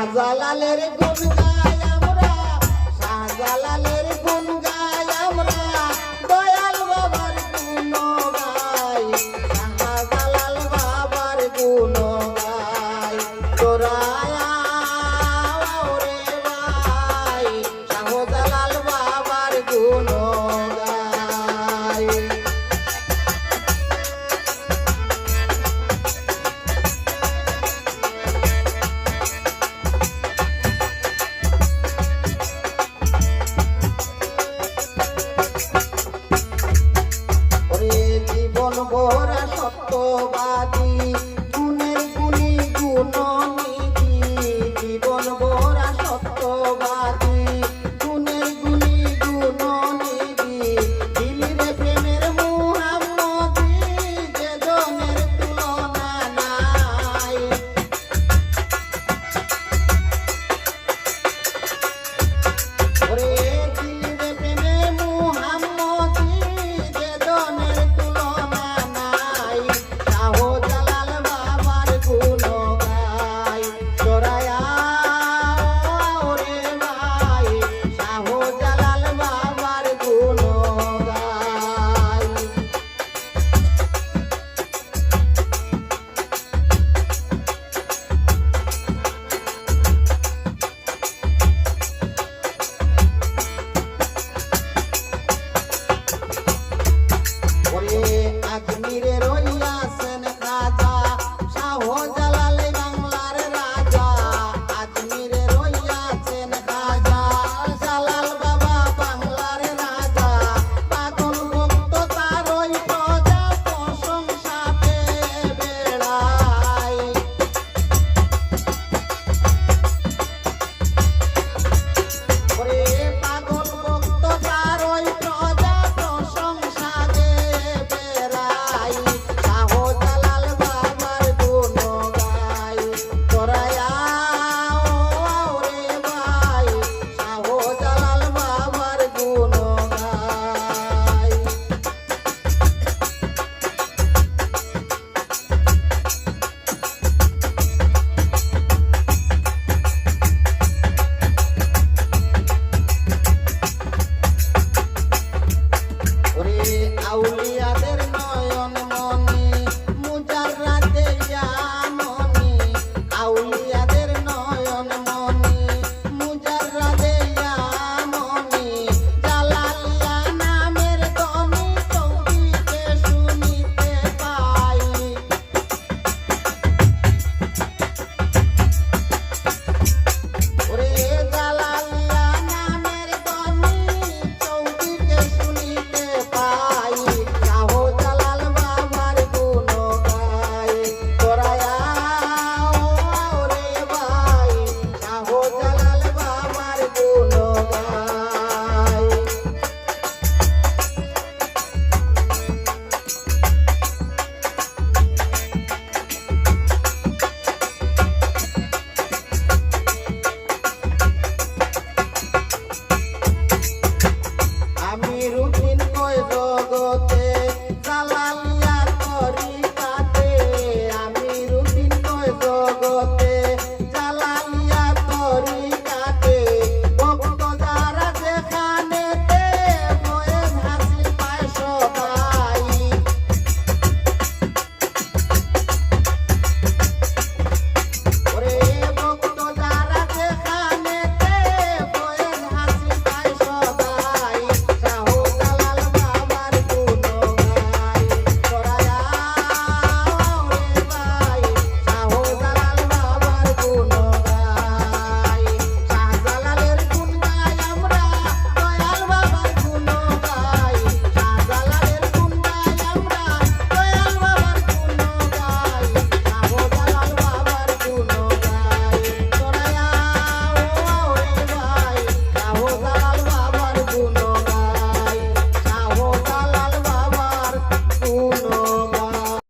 শাহজালালের গুণ গাই আমরা, শাহজালালের গুণ গাই আমরা, দয়াল বাবার গুণ গাই, শাহজালাল বাবার গুণ গাই। তোরা রে ভাই শাহজালাল বাবার গুণ গাই। জীবন ভরা সত্যবাদী, গুণের গুণী গুণনিধি, জীবন ভরা সত্যবাদী, গুণের গুণী গুণনিধি, দিলিরে প্রেমের মুহাম্মদী, যে জনের তুলনা নাই। ওরে দিলিরে প্রেমে মুহাম্মদী, যে জনের তুলনা নাই, শাহজালাল বাবার গুণ গাই। তোরায়া রে ভাই শাহজালাল বাবার গুণ গাই। ওরে আজমিরে রইয়াছেন খাজা, শাহজালাল বাংলার রাজা, আজমিরে রইয়াছেন খাজা, জালাল বাবা বাংলার রাজা, পাগল ভক্ত তারই প্রজা, প্রশংসা পেয়ে বেড়ায়। ওরে পাগল ভক্ত তারই প্রজা, প্রশংসা গেয়ে বেড়াই, শাহজালাল বাবার গুণ গাই। তোরায়া রে ভাই শাহজালাল বাবার গুণ গাই। ওরে আউলিয়াদের নয়ন মনি, মুজাররাতে ইয়ামনি, আউলিয়াদের নয়ন মনি, মুজাররাতে ইয়ামনি, জালালিয়া নামের ধ্বনি চৌকিতে শুনিতে পাই। ওরে জালালিয়া নামের ধ্বনি চৌকিতে শুনিতে পাই, শাহজালাল বাবার গুণ গাই। তোরায়া রে ভাই শাহজালাল বাবার গুণ গাই। আমি রুটি